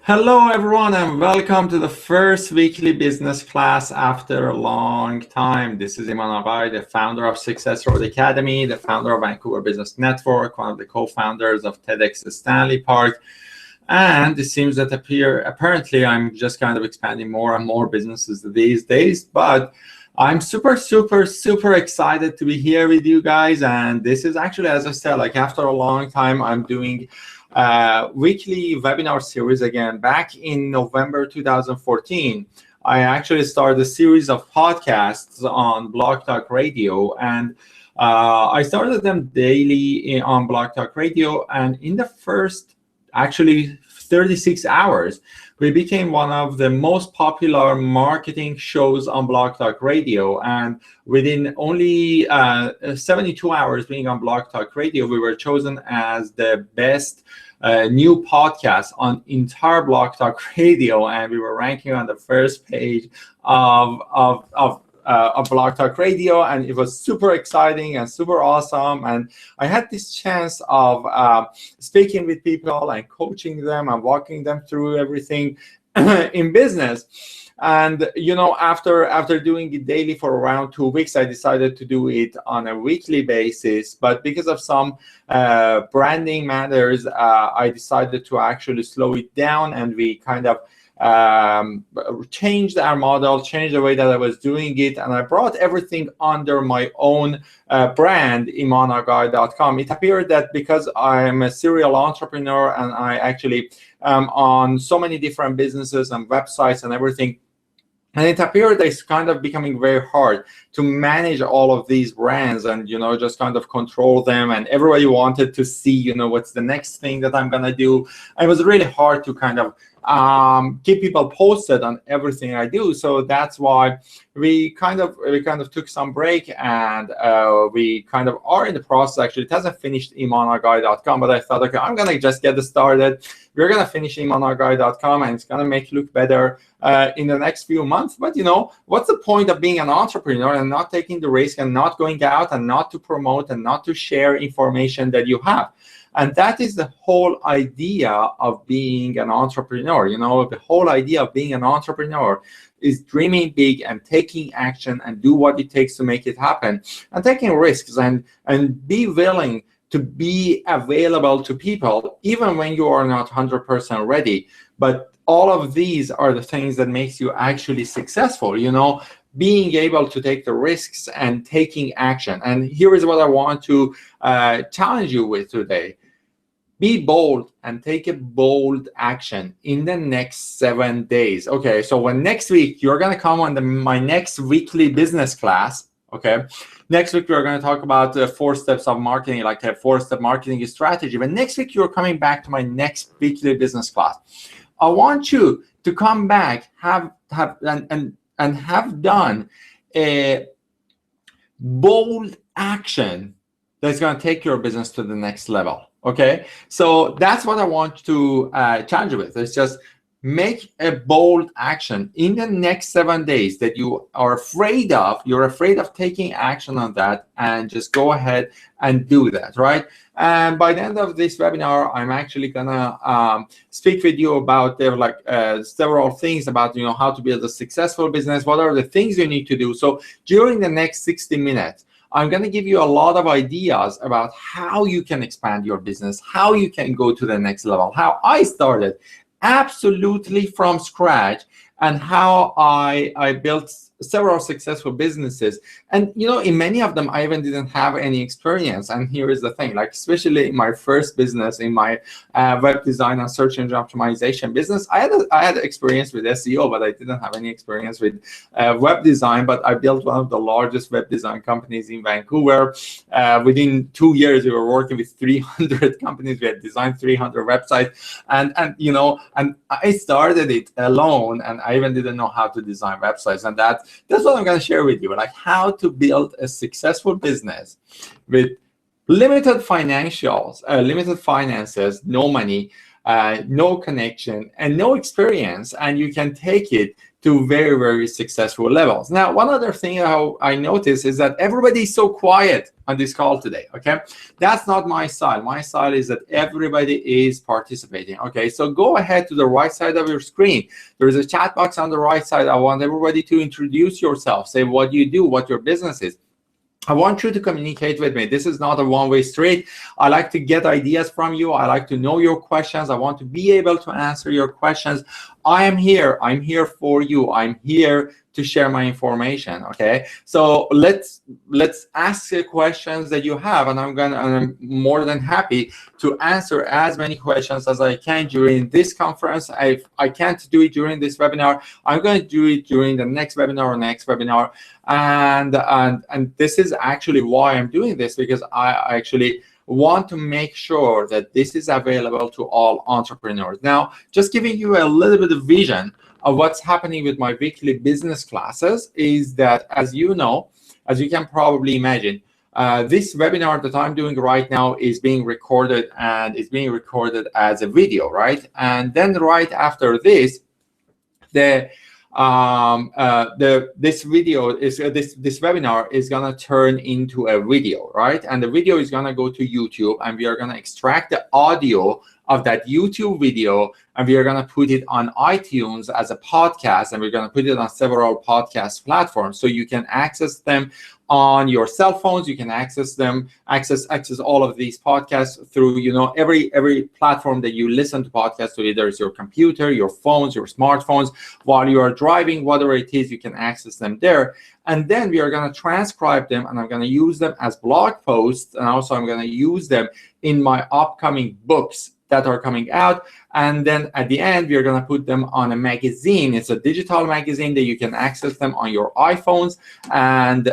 Hello, everyone, and welcome to the first weekly business class after a long time. This is Imanwbc, the founder of Success Road Academy, the founder of Vancouver Business Network, one of the co-founders of TEDx Stanley Park. And it seems that apparently I'm just kind of expanding more and more businesses these days, but I'm super excited to be here with you guys. And this is actually, as I said, like after a long time, I'm doing weekly webinar series again. Back in November 2014, I actually started a series of podcasts on Blog Talk Radio, and I started them daily on Blog Talk Radio. And in the first, actually 36 hours, we became one of the most popular marketing shows on Blog Talk Radio. And within only 72 hours being on Blog Talk Radio, we were chosen as the best new podcast on entire Blog Talk Radio, and we were ranking on the first page of Blog Talk Radio, and it was super exciting and super awesome. And I had this chance of speaking with people and coaching them and walking them through everything in business. And after doing it daily for around 2 weeks, I decided to do it on a weekly basis. But because of some branding matters, I decided to actually slow it down, and we kind of changed our model, changed the way that I was doing it, and I brought everything under my own brand, imanwbc.com. It appeared that because I'm a serial entrepreneur and I actually am on so many different businesses and websites and everything, and it appeared that it's kind of becoming very hard to manage all of these brands and, just kind of control them. And everybody wanted to see, what's the next thing that I'm going to do. And it was really hard to kind of keep people posted on everything I do. So that's why we kind of took some break, and we kind of are in the process. Actually, it hasn't finished imanwbc.com, but I thought, okay, I'm going to just get started. We're going to finish imanwbc.com, and it's going to make it look better in the next few months. But what's the point of being an entrepreneur and not taking the risk and not going out and not to promote and not to share information that you have? And that is the whole idea of being an entrepreneur. The whole idea of being an entrepreneur is dreaming big and taking action and do what it takes to make it happen, and taking risks and be willing to be available to people even when you are not 100% ready. But all of these are the things that makes you actually successful, being able to take the risks and taking action. And here is what I want to challenge you with today. Be bold and take a bold action in the next 7 days. Okay, so when next week you're going to come on my next weekly business class, okay? Next week we're going to talk about the 4 steps of marketing, like a 4-step marketing strategy. But next week you're coming back to my next weekly business class. I want you to come back, have done a bold action that's going to take your business to the next level. Okay, so that's what I want to challenge you with. It's just make a bold action in the next 7 days that you are afraid of. You're afraid of taking action on that, and just go ahead and do that, right? And by the end of this webinar, I'm actually gonna speak with you about several things about how to build a successful business. What are the things you need to do? So during the next 60 minutes, I'm going to give you a lot of ideas about how you can expand your business, how you can go to the next level, how I started absolutely from scratch, and how I built several successful businesses. And in many of them I even didn't have any experience. And here is the thing, like especially in my first business, in my web design and search engine optimization business, I had experience with SEO, but I didn't have any experience with web design. But I built one of the largest web design companies in Vancouver. Within 2 years we were working with 300 companies. We had designed 300 websites, and I started it alone, and I even didn't know how to design websites. And that's what I'm going to share with you, like how to build a successful business with limited financials, limited finances, no money, no connection, and no experience. And you can take it to very, very successful levels. Now, one other thing how I notice is that everybody is so quiet on this call today, okay? That's not my style. My style is that everybody is participating, okay? So go ahead to the right side of your screen. There is a chat box on the right side. I want everybody to introduce yourself, say what you do, what your business is. I want you to communicate with me. This is not a one-way street. I like to get ideas from you. I like to know your questions. I want to be able to answer your questions. I am here. I'm here for you. I'm here to share my information, okay? So let's ask the questions that you have, and I'm more than happy to answer as many questions as I can during this conference. I can't do it during this webinar. I'm going to do it during the next webinar. And this is actually why I'm doing this, because I actually want to make sure that this is available to all entrepreneurs. Now, just giving you a little bit of vision of what's happening with my weekly business classes is that, as you know, as you can probably imagine, this webinar that I'm doing right now is being recorded, and it's being recorded as a video, right? And then right after this, this webinar is gonna turn into a video, right? And the video is gonna go to YouTube, and we are gonna extract the audio of that YouTube video, and we are gonna put it on iTunes as a podcast, and we're gonna put it on several podcast platforms, so you can access them on your cell phones. You can access them, access all of these podcasts through, you know, every platform that you listen to podcasts to, either it's your computer, your phones, your smartphones. While you are driving, whatever it is, you can access them there. And then we are going to transcribe them, and I'm going to use them as blog posts, and also I'm going to use them in my upcoming books that are coming out. And then at the end, we are going to put them on a magazine. It's a digital magazine that you can access them on your iPhones and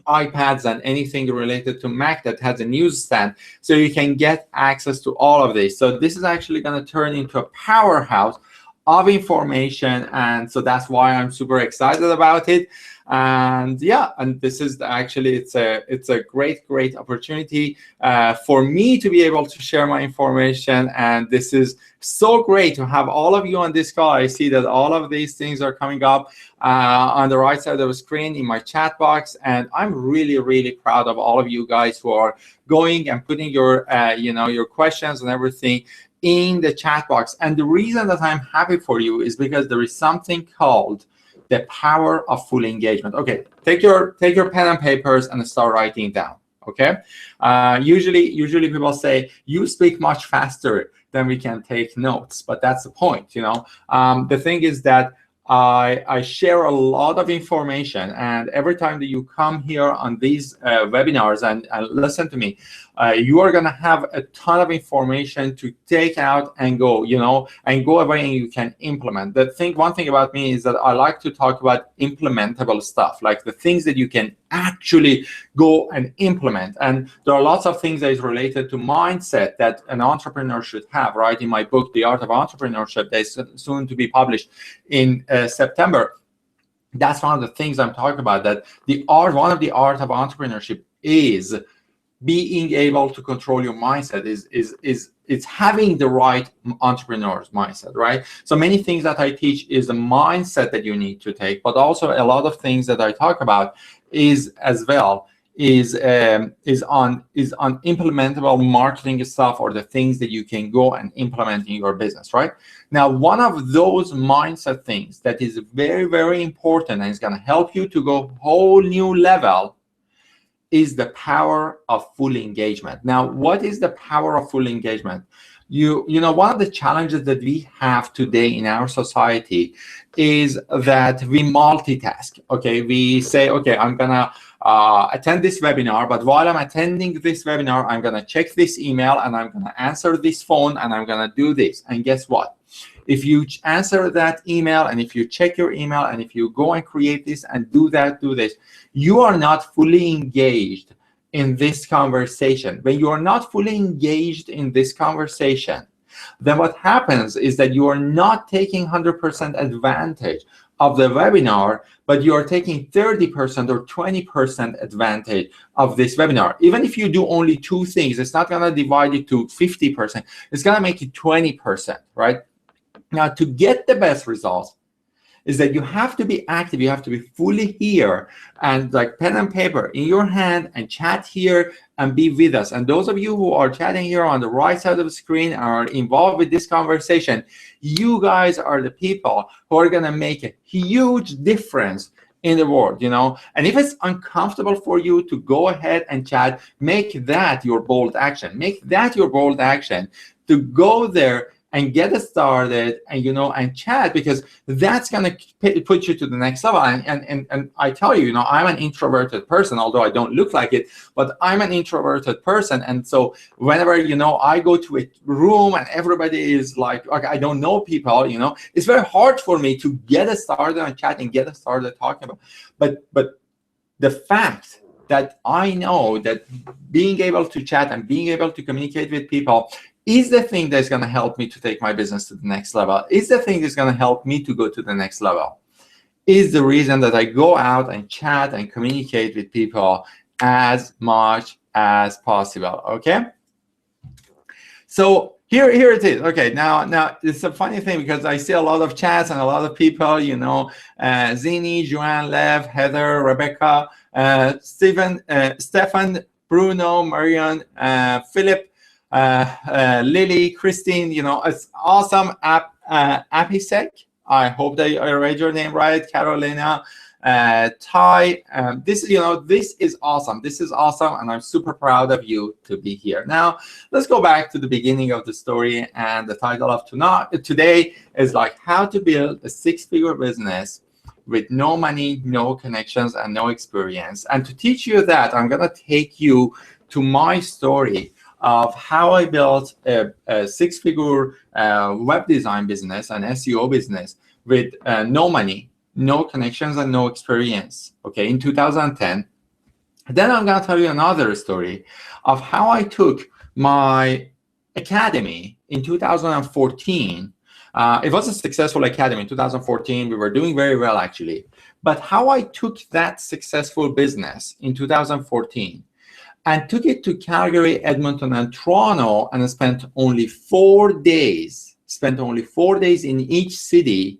iPads and anything related to Mac that has a newsstand, so you can get access to all of this. So this is actually going to turn into a powerhouse of information, and so that's why I'm super excited about it. And yeah, and this is actually, it's a great opportunity for me to be able to share my information, and this is so great to have all of you on this call. I see that all of these things are coming up on the right side of the screen in my chat box, and I'm really proud of all of you guys who are going and putting your your questions and everything in the chat box. And the reason that I'm happy for you is because there is something called the power of full engagement. Okay, take your pen and papers and start writing down. Okay, usually people say you speak much faster than we can take notes, but that's the point. You know, the thing is that I share a lot of information, and every time that you come here on these webinars and listen to me, you are going to have a ton of information to take out and go, and go away, and you can implement. One thing about me is that I like to talk about implementable stuff, like the things that you can actually go and implement. And there are lots of things that is related to mindset that an entrepreneur should have, right? In my book, The Art of Entrepreneurship, that is soon to be published in September. That's one of the things I'm talking about, that one of the art of entrepreneurship is being able to control your mindset, is having the right entrepreneur's mindset, right? So many things that I teach is the mindset that you need to take, but also a lot of things that I talk about is on implementable marketing stuff, or the things that you can go and implement in your business, right? Now, one of those mindset things that is very important and is going to help you to go whole new level is the power of full engagement. Now, what is the power of full engagement? One of the challenges that we have today in our society is that we multitask. Okay, we say, okay, I'm gonna attend this webinar, but while I'm attending this webinar, I'm gonna check this email, and I'm gonna answer this phone, and I'm gonna do this. And guess what? If you answer that email, and if you check your email, and if you go and create this and do this, you are not fully engaged in this conversation. When you are not fully engaged in this conversation, then what happens is that you are not taking 100% advantage of the webinar, but you are taking 30% or 20% advantage of this webinar. Even if you do only two things, it's not going to divide it to 50%. It's going to make it 20%, right? Now, to get the best results, is that you have to be active. You have to be fully here and like pen and paper in your hand and chat here and be with us. And those of you who are chatting here on the right side of the screen are involved with this conversation, you guys are the people who are going to make a huge difference in the world, you know. And if it's uncomfortable for you to go ahead and chat, make that your bold action. Make that your bold action to go there and get started and, you know, and chat, because that's going to put you to the next level. And I tell you, you know, I'm an introverted person, although I don't look like it, but I'm an introverted person. And so whenever, you know, I go to a room and everybody is like I don't know people, you know, it's very hard for me to get started on chatting, get started talking about. But the fact that I know that being able to chat and being able to communicate with people is the thing that's going to help me to take my business to the next level, is the thing that's going to help me to go to the next level, is the reason that I go out and chat and communicate with people as much as possible, okay? So here it is. Okay, now it's a funny thing because I see a lot of chats and a lot of people, you know, Zini, Joanne, Lev, Heather, Rebecca, Stefan, Bruno, Marion, Philip, Lily, Christine, you know, it's awesome. Apisek, I hope that I read your name right. Carolina, Ty, this, you know, this is awesome. This is awesome, and I'm super proud of you to be here. Now, let's go back to the beginning of the story, and the title of today is like how to build a six-figure business with no money, no connections, and no experience. And to teach you that, I'm gonna take you to my story of how I built a six-figure web design business, an SEO business with no money, no connections, and no experience, okay, in 2010. Then I'm going to tell you another story of how I took my academy in 2014. It was a successful academy in 2014. We were doing very well, actually. But how I took that successful business in 2014 and took it to Calgary, Edmonton, and Toronto, and spent only 4 days, in each city,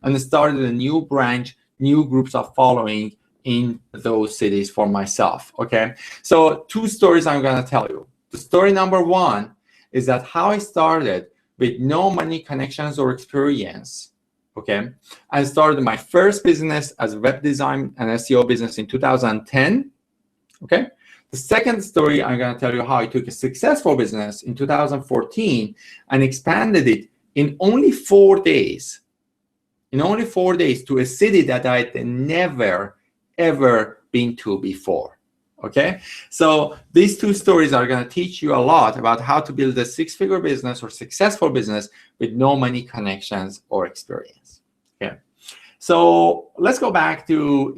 and started a new branch, new groups of following in those cities for myself, okay? So 2 stories I'm gonna tell you. The story number 1 is that how I started with no money, connections, or experience, okay? I started my first business as a web design and SEO business in 2010, okay? The second story, I'm going to tell you how I took a successful business in 2014 and expanded it in only 4 days. In only 4 days to a city that I had never, ever been to before. Okay? So these 2 stories are going to teach you a lot about how to build a six-figure business or successful business with no money, connections, or experience. Okay? So let's go back to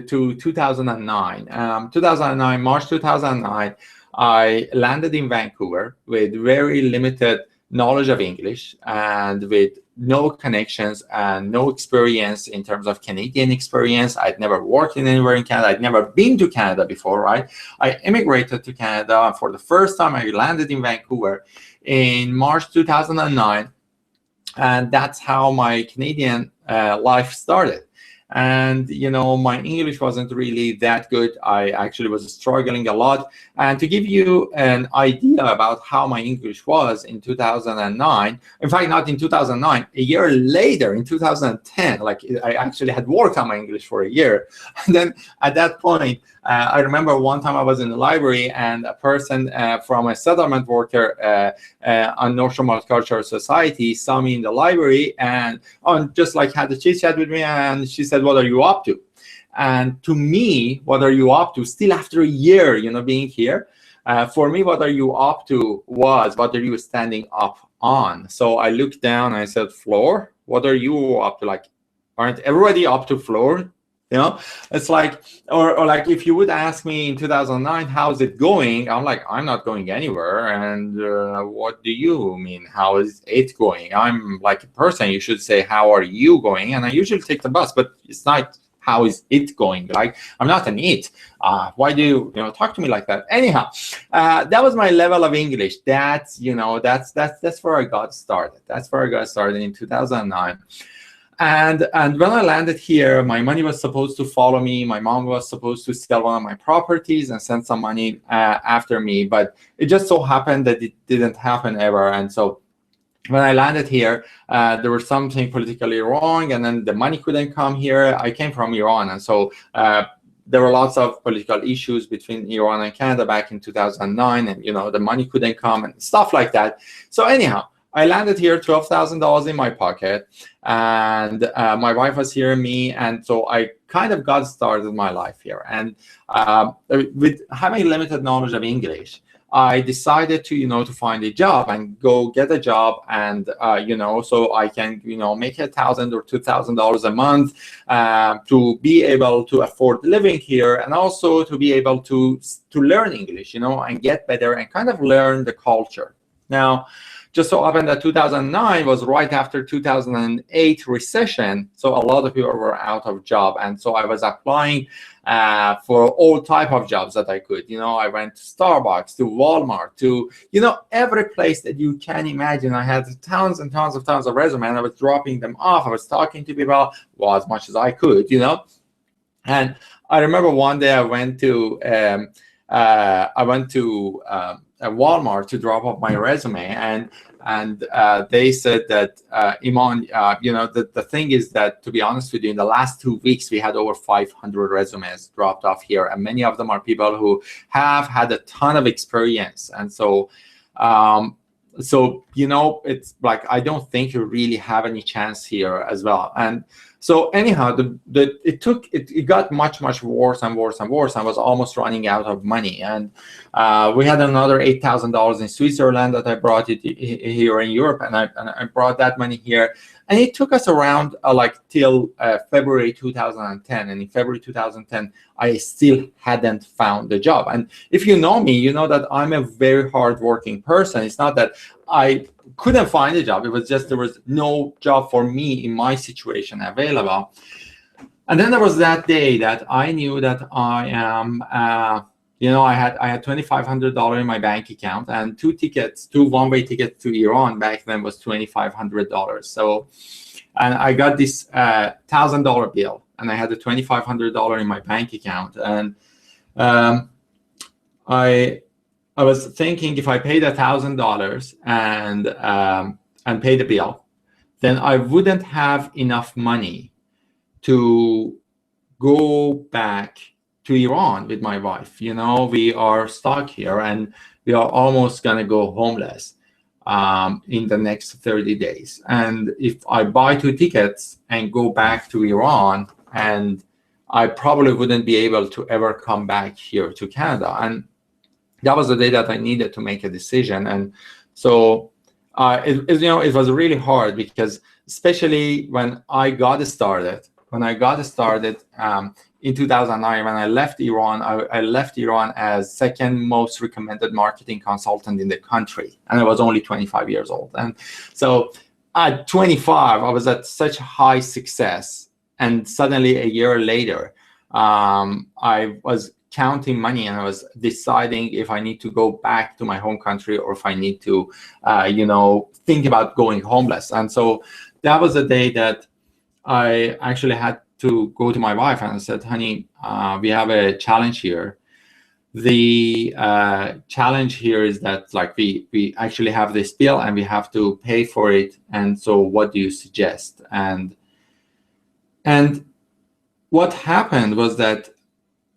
2009. 2009, March 2009, I landed in Vancouver with very limited knowledge of English and with no connections and no experience in terms of Canadian experience. I'd never worked anywhere in Canada. I'd never been to Canada before, right? I immigrated to Canada, and for the first time I landed in Vancouver in March 2009. And that's how my Canadian life started. And, you know, my English wasn't really that good. I actually was struggling a lot. And to give you an idea about how my English was in 2009, in fact, not in 2009, a year later, in 2010, like I actually had worked on my English for a year. And then at that point, I remember one time I was in the library and a person from a settlement worker on North Shore Multicultural Society saw me in the library and just like had a chit chat with me, and she said, "What are you up to?" And to me, what are you up to? Still after a year, you know, being here, for me, what are you up to was, what are you standing up on? So I looked down and I said, "Floor? What are you up to?" Like, aren't everybody up to floor? You know, it's like, or like if you would ask me in 2009, how's it going? I'm like, I'm not going anywhere. And what do you mean? How is it going? I'm like a person, you should say, how are you going? And I usually take the bus, but it's not, how is it going? Like, I'm not an it. Why do you know, talk to me like that? Anyhow, that was my level of English. That's, you know, that's where I got started. That's where I got started in 2009. And when I landed here, my money was supposed to follow me. My mom was supposed to sell one of my properties and send some money after me, but it just so happened that it didn't happen ever. And so when I landed here, there was something politically wrong, and then the money couldn't come here. I came from Iran, and so there were lots of political issues between Iran and Canada back in 2009, and the money couldn't come and stuff like that. So anyhow, I landed here, $12,000 in my pocket, and my wife was here, me, and so I kind of got started my life here. And with having limited knowledge of English, I decided to find a job and go get a job, and so I can make $1,000 or $2,000 a month to be able to afford living here, and also to be able to learn English, and get better and kind of learn the culture. Now, just so happened that 2009 was right after 2008 recession, so a lot of people were out of job, and so I was applying for all type of jobs that I could. I went to Starbucks, to Walmart, to every place that you can imagine. I had tons and tons of resumes, and I was dropping them off. I was talking to people, well, as much as I could, And I remember one day I went to Walmart to drop off my resume, and they said that Iman, the thing is that, to be honest with you, in the last 2 weeks we had over 500 resumes dropped off here, and many of them are people who have had a ton of experience, and so it's like I don't think you really have any chance here as well. And so anyhow, it got much worse and worse and worse. I was almost running out of money, and we had another $8,000 in Switzerland that I brought it here in Europe, and I brought that money here, and it took us around till February 2010. And in February 2010, I still hadn't found a job. And if you know me, you know that I'm a very hardworking person. It's not that I couldn't find a job. It was just there was no job for me in my situation available. And then there was that day that I knew that I am, I had $2,500 in my bank account, and two one-way tickets to Iran back then was $2,500. So, and I got this $1,000 bill, and I had the $2,500 in my bank account, and I was thinking, if I paid $1,000 and pay the bill, then I wouldn't have enough money to go back to Iran with my wife. We are stuck here, and we are almost gonna go homeless in the next 30 days. And if I buy 2 tickets and go back to Iran, and I probably wouldn't be able to ever come back here to Canada. And that was the day that I needed to make a decision. And so it was really hard, because especially when I got started in 2009, when I left Iran, I left Iran as second most recommended marketing consultant in the country, and I was only 25 years old. And so at 25, I was at such high success, and suddenly a year later, I was counting money, and I was deciding if I need to go back to my home country, or if I need to, think about going homeless. And so that was the day that I actually had to go to my wife, and I said, honey, we have a challenge here. The challenge here is that we actually have this bill, and we have to pay for it. And so what do you suggest? And what happened was that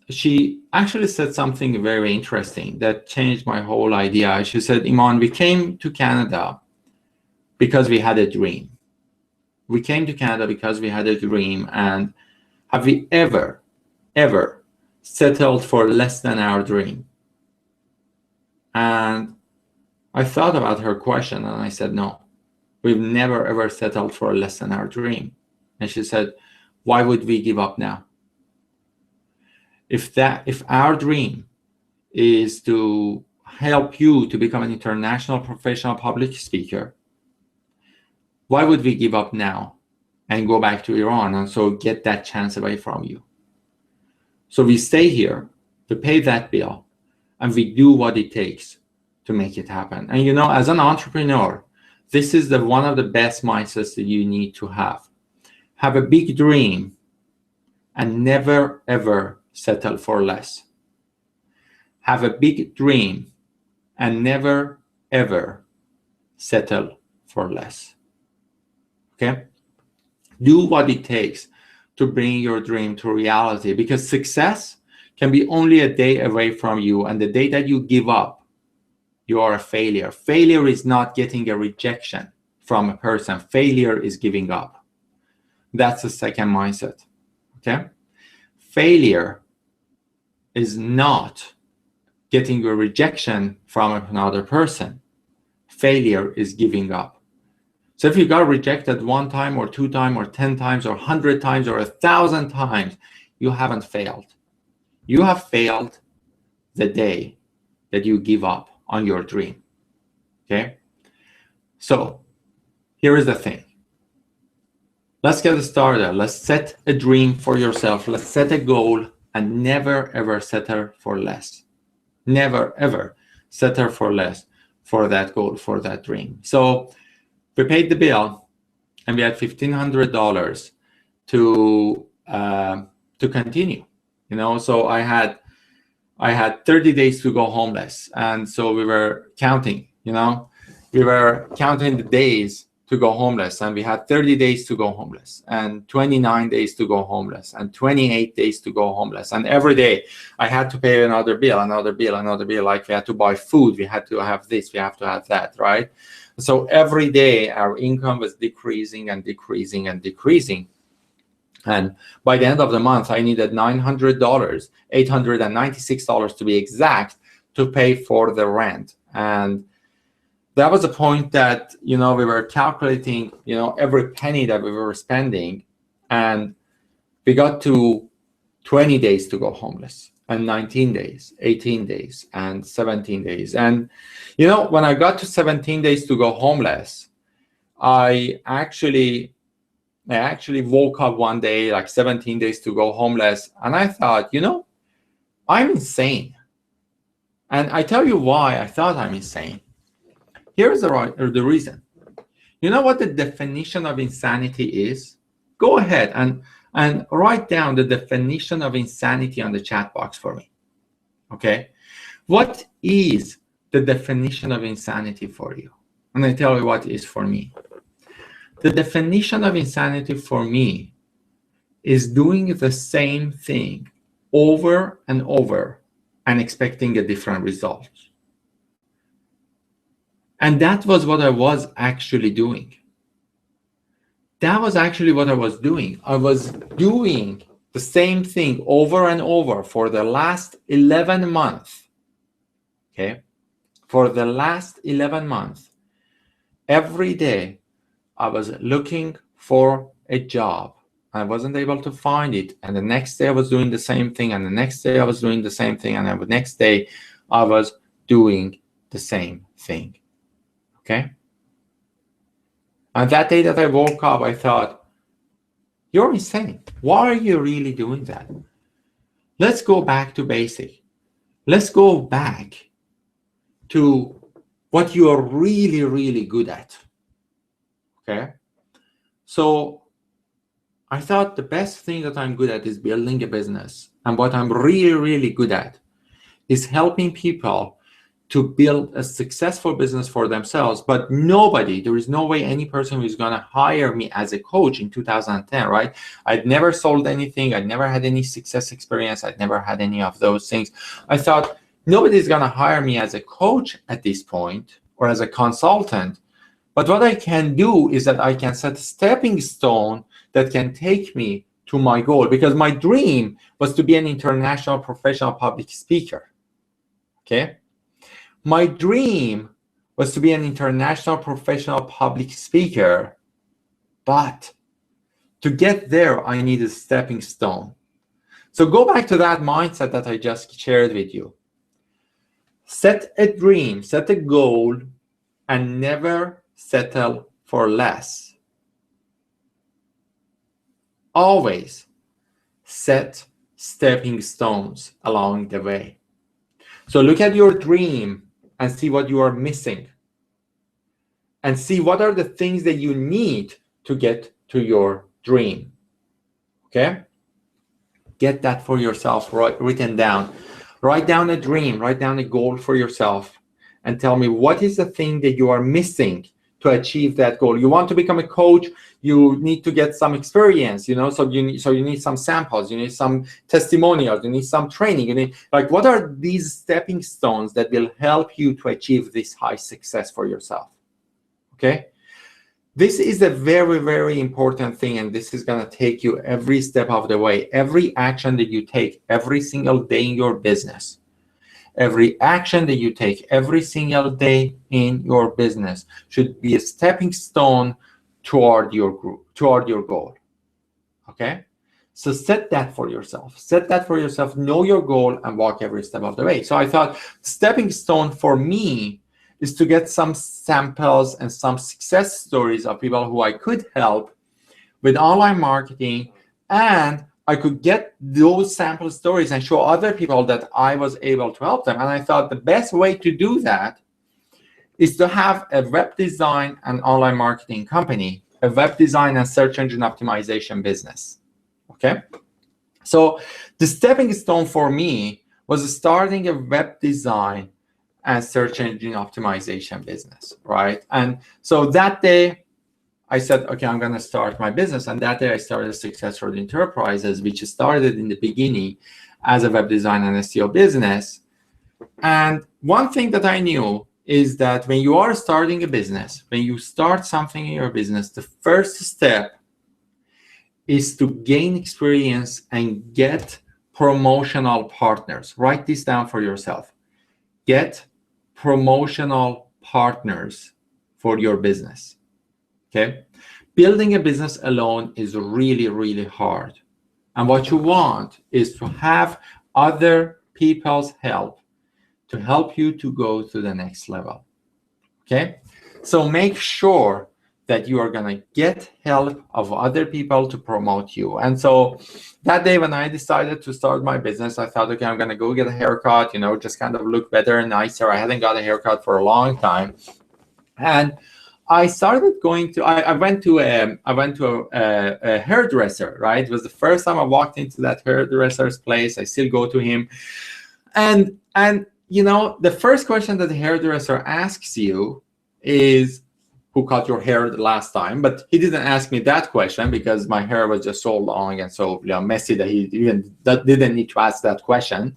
she actually said something very interesting that changed my whole idea. She said, Iman, we came to Canada because we had a dream. We came to Canada because we had a dream. And have we ever settled for less than our dream? And I thought about her question, and I said, no, we've never ever settled for less than our dream. And she said, why would we give up now? If our dream is to help you to become an international professional public speaker, why would we give up now and go back to Iran and so get that chance away from you? So we stay here, we pay that bill, and we do what it takes to make it happen. And as an entrepreneur, this is one of the best mindsets that you need to have. Have a big dream and never ever settle for less. Have a big dream and never ever settle for less. Okay? Do what it takes to bring your dream to reality, because success can be only a day away from you, and the day that you give up, you are a failure. Failure is not getting a rejection from a person. Failure is giving up. That's the second mindset. Okay? Failure is not getting a rejection from another person. Failure is giving up. So if you got rejected 1 time or 2 times or 10 times or 100 times or 1,000 times, you haven't failed. You have failed the day that you give up on your dream. Okay? So here is the thing. Let's get started. Let's set a dream for yourself. Let's set a goal and never ever settle for less. Never ever settle for less for that goal, for that dream. So we paid the bill and we had $1,500 to continue. You know, so I had 30 days to go homeless, and so we were counting. You know, we were counting the days to go homeless, and we had 30 days to go homeless, and 29 days to go homeless, and 28 days to go homeless. And every day I had to pay another bill, another bill, another bill. Like we had to buy food, we had to have this, we have to have that, right? So every day our income was decreasing and decreasing and decreasing. And by the end of the month, I needed $900, $896 to be exact, to pay for the rent. And that was the point that, you know, we were calculating, you know, every penny that we were spending. And we got to 20 days to go homeless, and 19 days, 18 days, and 17 days. And, you know, when I got to 17 days to go homeless, I actually woke up one day, like 17 days to go homeless, and I thought, you know, I'm insane. And I tell you why I thought I'm insane. Here's the reason. You know what the definition of insanity is? Go ahead and write down the definition of insanity on the chat box for me. Okay? What is the definition of insanity for you? And I tell you what is for me. The definition of insanity for me is doing the same thing over and over and expecting a different result. And that was what I was actually doing. That was actually what I was doing. I was doing the same thing over and over for the last 11 months. Okay? For the last 11 months, every day, I was looking for a job. I wasn't able to find it. And the next day I was doing the same thing. And the next day I was doing the same thing. And the next day I was doing the same thing. Okay? And that day that I woke up, I thought, you're insane. Why are you really doing that? Let's go back to basic. Let's go back to what you are really, really good at. Okay, so I thought the best thing that I'm good at is building a business. And what I'm really, really good at is helping people to build a successful business for themselves. But there is no way any person who is going to hire me as a coach in 2010, right? I'd never sold anything. I'd never had any success experience. I'd never had any of those things. I thought nobody's going to hire me as a coach at this point or as a consultant. But what I can do is that I can set a stepping stone that can take me to my goal, because my dream was to be an international professional public speaker. Okay? My dream was to be an international professional public speaker, but to get there, I need a stepping stone. So go back to that mindset that I just shared with you. Set a dream, set a goal, and never settle for less. Always set stepping stones along the way. So look at your dream and see what you are missing. And see what are the things that you need to get to your dream. Okay? Get that for yourself written down. Write down a dream, write down a goal for yourself, and tell me what is the thing that you are missing to achieve that goal. You want to become a coach, you need to get some experience, so you need some samples, you need some testimonials, you need some training, you need, like, what are these stepping stones that will help you to achieve this high success for yourself? Okay? This is a very, very important thing, and this is going to take you every step of the way. Every action that you take every single day in your business, every action that you take every single day in your business should be a stepping stone toward your goal. Okay? So set that for yourself. Set that for yourself, know your goal, and walk every step of the way. So I thought stepping stone for me is to get some samples and some success stories of people who I could help with online marketing, and I could get those sample stories and show other people that I was able to help them. And I thought the best way to do that is to have a web design and online marketing company, a web design and search engine optimization business. Okay? So the stepping stone for me was starting a web design and search engine optimization business, right? And so that day, I said, okay, I'm going to start my business. And that day, I started Success Road Enterprises, which started in the beginning as a web design and SEO business. And one thing that I knew is that when you are starting a business, when you start something in your business, the first step is to gain experience and get promotional partners. Write this down for yourself. Get promotional partners for your business. Okay? Building a business alone is really, really hard. And what you want is to have other people's help to help you to go to the next level. Okay? So make sure that you are going to get help of other people to promote you. And so that day when I decided to start my business, I thought, okay, I'm going to go get a haircut, just kind of look better and nicer. I hadn't got a haircut for a long time. And I started going to, I went to a hairdresser, right? It was the first time I walked into that hairdresser's place. I still go to him. And the first question that the hairdresser asks you is, who cut your hair the last time? But he didn't ask me that question because my hair was just so long and so messy that he didn't need to ask that question.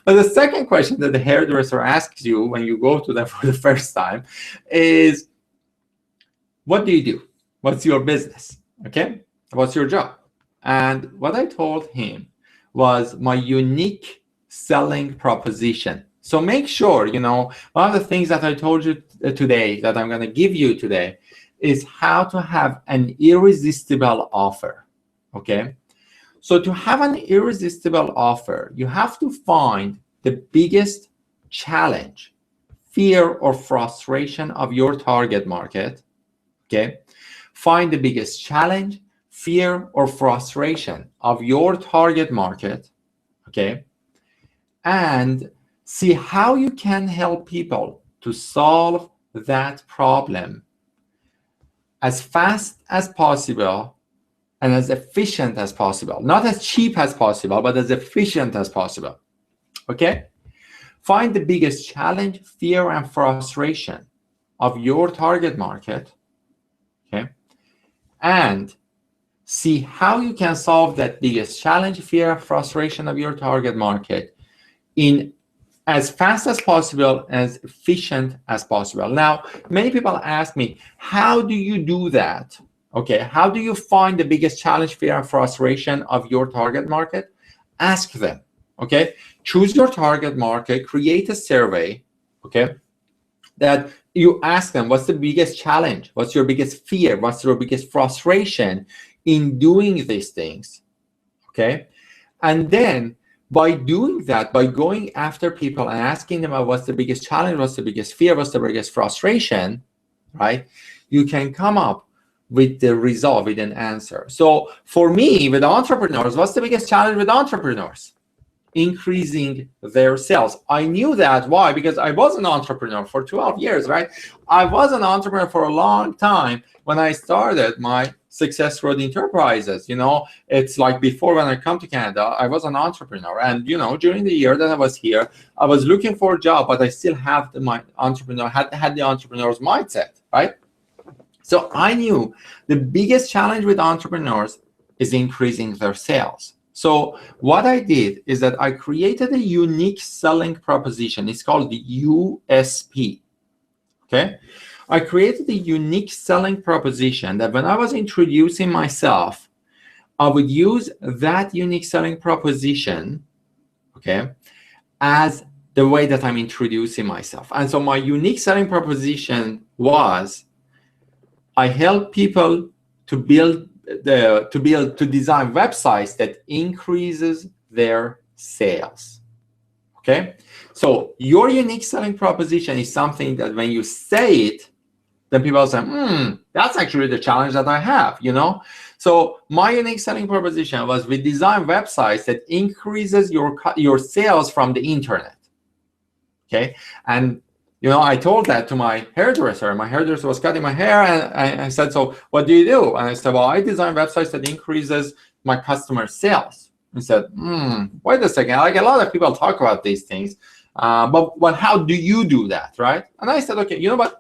But the second question that the hairdresser asks you when you go to them for the first time is, what do you do? What's your business? Okay? What's your job? And what I told him was my unique selling proposition. So make sure, one of the things that I told you today, that I'm going to give you today, is how to have an irresistible offer. Okay? So to have an irresistible offer, you have to find the biggest challenge, fear, or frustration of your target market. Okay? Find the biggest challenge, fear, or frustration of your target market. Okay? And see how you can help people to solve that problem as fast as possible and as efficient as possible. Not as cheap as possible, but as efficient as possible. Okay? Find the biggest challenge, fear, and frustration of your target market. Okay? And see how you can solve that biggest challenge, fear, and frustration of your target market in as fast as possible, as efficient as possible. Now, many people ask me, how do you do that? Okay, how do you find the biggest challenge, fear, and frustration of your target market? Ask them, okay? Choose your target market, create a survey, okay, that you ask them, what's the biggest challenge? What's your biggest fear? What's your biggest frustration in doing these things, okay? And then by doing that, by going after people and asking them about what's the biggest challenge, what's the biggest fear, what's the biggest frustration, right? You can come up with the result, with an answer. So for me, with entrepreneurs, what's the biggest challenge with entrepreneurs? increasing their sales. I knew that. Why? Because I was an entrepreneur for 12 years, right? I was an entrepreneur for a long time when I started my Success Road Enterprises. It's like before, when I come to Canada, I was an entrepreneur. And, during the year that I was here, I was looking for a job, but I still have had the entrepreneur's mindset, right? So I knew the biggest challenge with entrepreneurs is increasing their sales. So what I did is that I created a unique selling proposition. It's called the USP. Okay. I created a unique selling proposition that when I was introducing myself, I would use that unique selling proposition, okay, as the way that I'm introducing myself. And so my unique selling proposition was, I help people to design websites that increases their sales. Okay, so your unique selling proposition is something that when you say it, then people say, that's actually the challenge that I have, So my unique selling proposition was, we design websites that increases your sales from the internet. Okay, and I told that to my hairdresser. My hairdresser was cutting my hair, and I said, so what do you do? And I said, well, I design websites that increases my customer sales. He said, wait a second. Like, a lot of people talk about these things, but how do you do that, right? And I said, okay, you know what?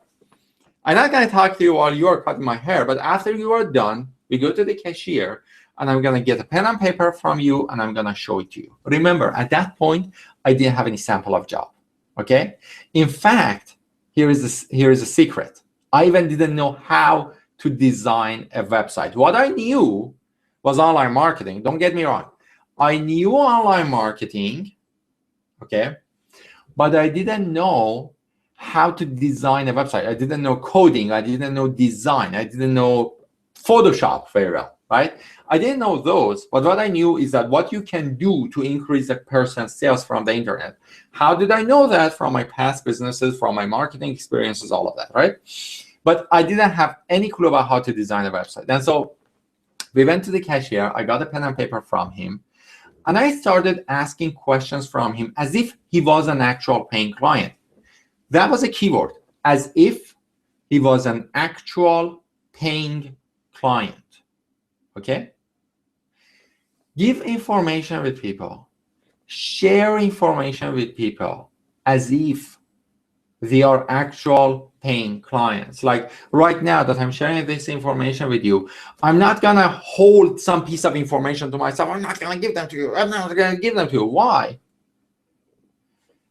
I'm not going to talk to you while you are cutting my hair, but after you are done, we go to the cashier, and I'm going to get a pen and paper from you, and I'm going to show it to you. Remember, at that point, I didn't have any sample of job. Okay. In fact, here is a secret. I even didn't know how to design a website. What I knew was online marketing. Don't get me wrong. I knew online marketing, okay, but I didn't know how to design a website. I didn't know coding. I didn't know design. I didn't know Photoshop very well, right? I didn't know those, but what I knew is that what you can do to increase a person's sales from the internet. How did I know that? From my past businesses, from my marketing experiences, all of that, right? But I didn't have any clue about how to design a website. And so we went to the cashier. I got a pen and paper from him, and I started asking questions from him as if he was an actual paying client. That was a keyword, as if he was an actual paying client. Okay? Give information with people. Share information with people as if they are actual paying clients. Like right now that I'm sharing this information with you, I'm not going to hold some piece of information to myself. I'm not going to give them to you. I'm not going to give them to you. Why?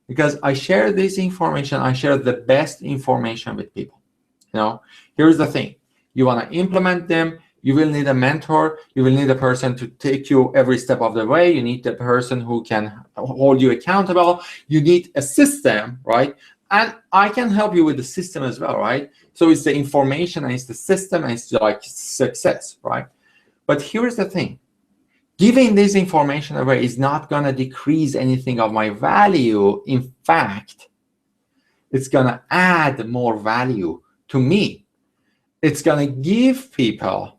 Because I share this information. I share the best information with people. Here's the thing. You want to implement them. You will need a mentor. You will need a person to take you every step of the way. You need the person who can hold you accountable. You need a system, right? And I can help you with the system as well, right? So it's the information, and it's the system, and it's like success, right? But here's the thing. Giving this information away is not going to decrease anything of my value. In fact, it's going to add more value to me. It's going to give people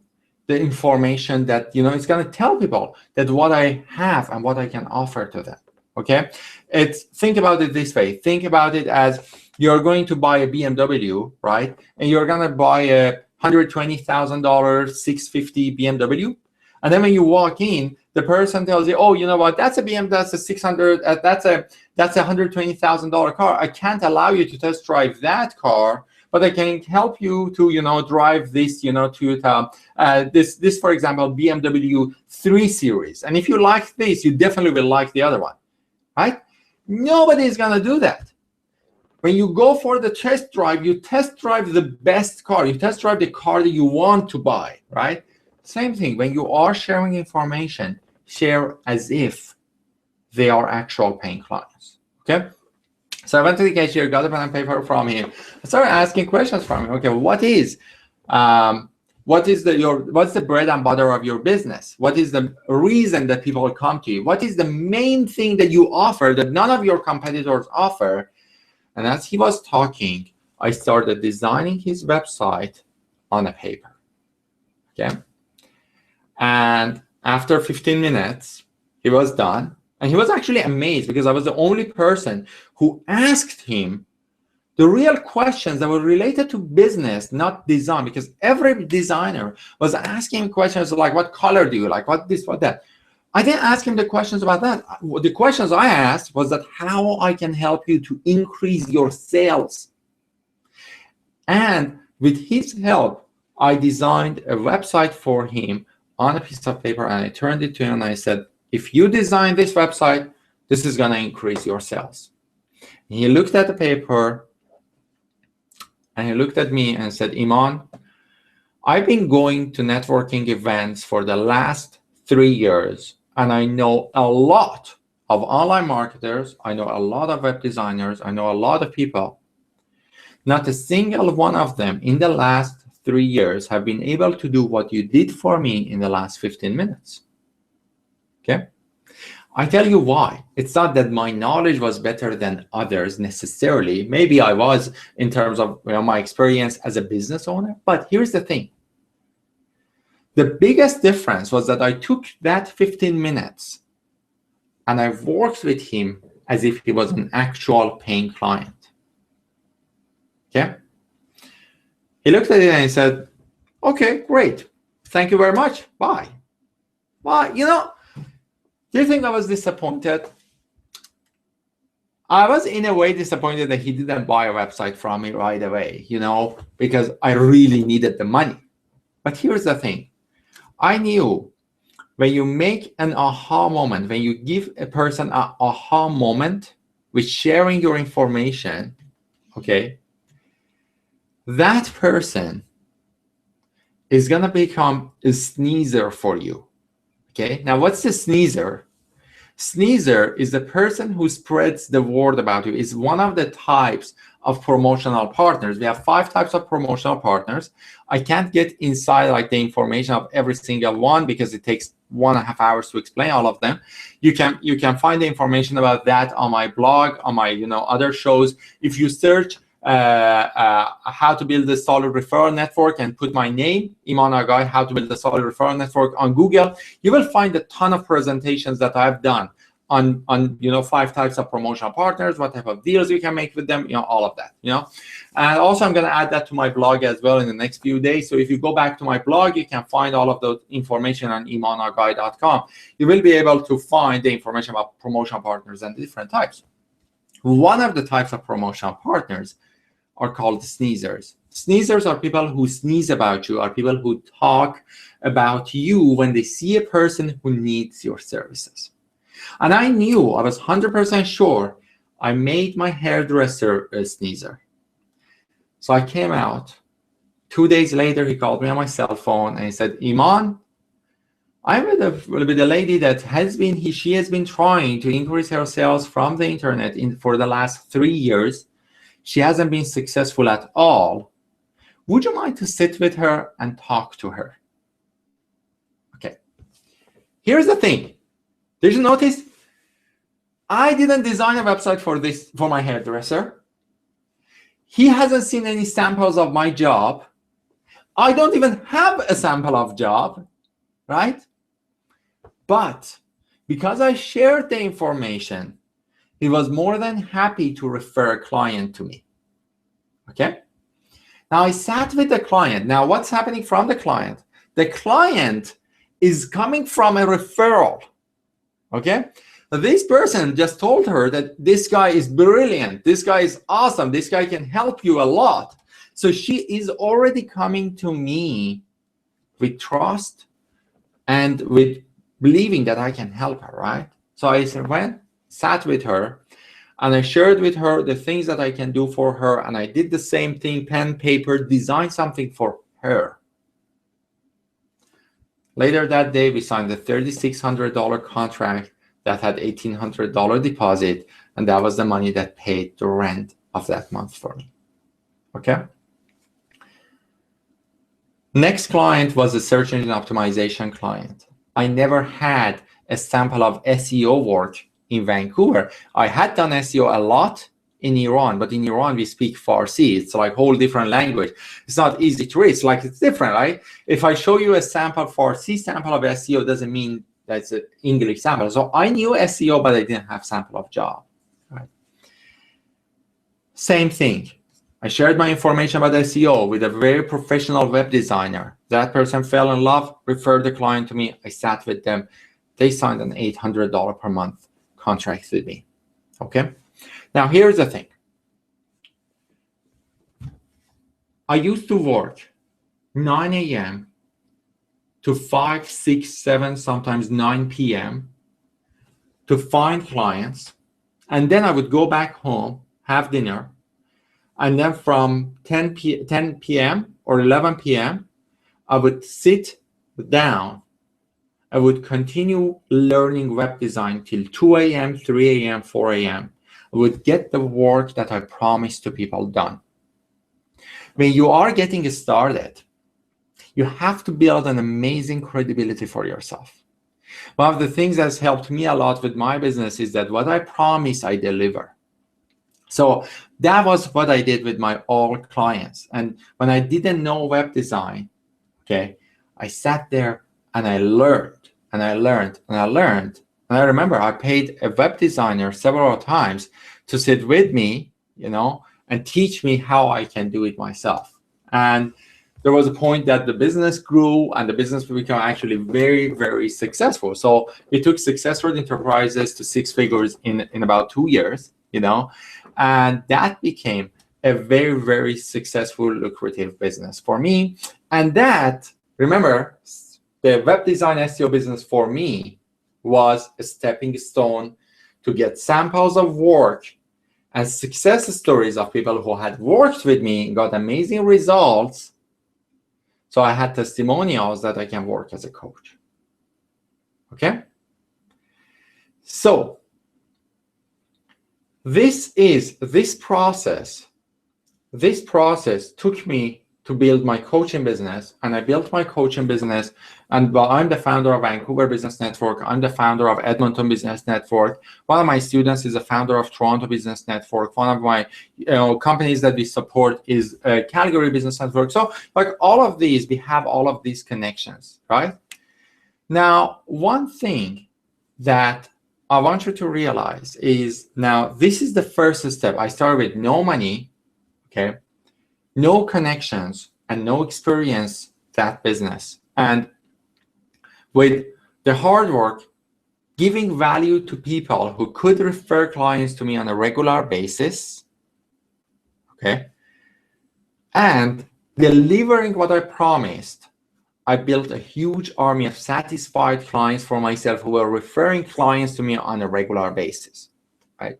the information that, it's going to tell people that what I have and what I can offer to them. Okay? Think about it this way. Think about it as you're going to buy a BMW, right? And you're going to buy a $120,000 650 BMW. And then when you walk in, the person tells you, oh, you know what? That's a BMW. That's a 600. That's a $120,000 car. I can't allow you to test drive that car, but I can help you to, drive this, Toyota, this, for example, BMW 3 Series. And if you like this, you definitely will like the other one, right? Nobody is going to do that. When you go for the test drive, you test drive the best car. You test drive the car that you want to buy, right? Same thing. When you are sharing information, share as if they are actual paying clients, okay? So I went to the cashier, got a pen and paper from him. I started asking questions from him. Okay, what's the bread and butter of your business? What is the reason that people come to you? What is the main thing that you offer that none of your competitors offer? And as he was talking, I started designing his website on a paper. Okay. And after 15 minutes, he was done. And he was actually amazed because I was the only person who asked him the real questions that were related to business, not design, because every designer was asking questions like, what color do you like? What this, what that? I didn't ask him the questions about that. The questions I asked was that how I can help you to increase your sales. And with his help, I designed a website for him on a piece of paper, and I turned it to him and I said, if you design this website, this is going to increase your sales. And he looked at the paper and he looked at me and said, Iman, I've been going to networking events for the last 3 years, and I know a lot of online marketers. I know a lot of web designers. I know a lot of people. Not a single one of them in the last 3 years have been able to do what you did for me in the last 15 minutes. Okay? I tell you why. It's not that my knowledge was better than others necessarily. Maybe I was in terms of my experience as a business owner. But here's the thing. The biggest difference was that I took that 15 minutes and I worked with him as if he was an actual paying client. Okay? He looked at it and he said, okay, great. Thank you very much. Bye. Bye. Do you think I was disappointed? I was in a way disappointed that he didn't buy a website from me right away, because I really needed the money. But here's the thing. I knew when you make an aha moment, when you give a person an aha moment with sharing your information, okay, that person is going to become a sneezer for you. Okay, now what's the sneezer? Sneezer is the person who spreads the word about you. It's one of the types of promotional partners. We have 5 types of promotional partners. I can't get inside like the information of every single one because it takes 1.5 hours to explain all of them. You can find the information about that on my blog, on my other shows. If you search how to build a solid referral network and put my name, Iman Aghay, how to build a solid referral network on Google, you will find a ton of presentations that I've done on 5 types of promotional partners, what type of deals you can make with them, all of that, And also I'm going to add that to my blog as well in the next few days. So if you go back to my blog, you can find all of the information on imanwbc.com. You will be able to find the information about promotional partners and different types. One of the types of promotional partners are called sneezers. Sneezers are people who sneeze about you, are people who talk about you when they see a person who needs your services. And I knew, I was 100% sure, I made my hairdresser a sneezer. So I came out. 2 days later, he called me on my cell phone and he said, Iman, I'm with a lady that she has been trying to increase her sales from the internet for the last 3 years. She hasn't been successful at all. Would you mind to sit with her and talk to her? Okay. Here's the thing. Did you notice? I didn't design a website for my hairdresser. He hasn't seen any samples of my job. I don't even have a sample of job, right? But because I shared the information, he was more than happy to refer a client to me. Okay? Now I sat with the client. Now what's happening from the client? The client is coming from a referral. Okay? Now, this person just told her that this guy is brilliant. This guy is awesome. This guy can help you a lot. So she is already coming to me with trust and with believing that I can help her, right? So I sat with her, and I shared with her the things that I can do for her, and I did the same thing, pen, paper, designed something for her. Later that day, we signed a $3,600 contract that had $1,800 deposit, and that was the money that paid the rent of that month for me. Okay? Next client was a search engine optimization client. I never had a sample of SEO work in Vancouver. I had done SEO a lot in Iran, but in Iran we speak Farsi. It's like a whole different language. It's not easy to read. It's different, right? If I show you a sample Farsi sample of SEO, doesn't mean That's an English sample. So I knew SEO, but I didn't have sample of job. Right? Same thing. I shared my information about SEO with a very professional web designer. That person fell in love, referred the client to me. I sat with them. They signed an $800 per month contract with me. Okay. Now here's the thing. I used to work 9 a.m. to 5, 6, 7, sometimes 9 p.m. to find clients. And then I would go back home, have dinner. And then from 10 p.m. or 11 p.m., I would sit down. I would continue learning web design till 2 a.m., 3 a.m., 4 a.m. I would get the work that I promised to people done. When you are getting started, you have to build an amazing credibility for yourself. One of the things that's helped me a lot with my business is that what I promise, I deliver. So that was what I did with my old clients. And when I didn't know web design, okay, I sat there and I learned and I learned and I learned. And I remember I paid a web designer several times to sit with me, and teach me how I can do it myself. And there was a point that the business grew and the business became actually very, very successful. So it took Successful Enterprises to 6 figures in about 2 years, and that became a very, very successful, lucrative business for me. And that, remember, the web design SEO business for me was a stepping stone to get samples of work and success stories of people who had worked with me, got amazing results. So I had testimonials that I can work as a coach. Okay? So this process took me to build my coaching business, and I built my coaching business. And I'm the founder of Vancouver Business Network. I'm the founder of Edmonton Business Network. One of my students is a founder of Toronto Business Network. One of my companies that we support is Calgary Business Network. So like all of these, we have all of these connections, right? Now, one thing that I want you to realize is, now this is the first step. I started with no money, okay? No connections and no experience, that business. And with the hard work, giving value to people who could refer clients to me on a regular basis, okay, and delivering what I promised, I built a huge army of satisfied clients for myself who were referring clients to me on a regular basis, right?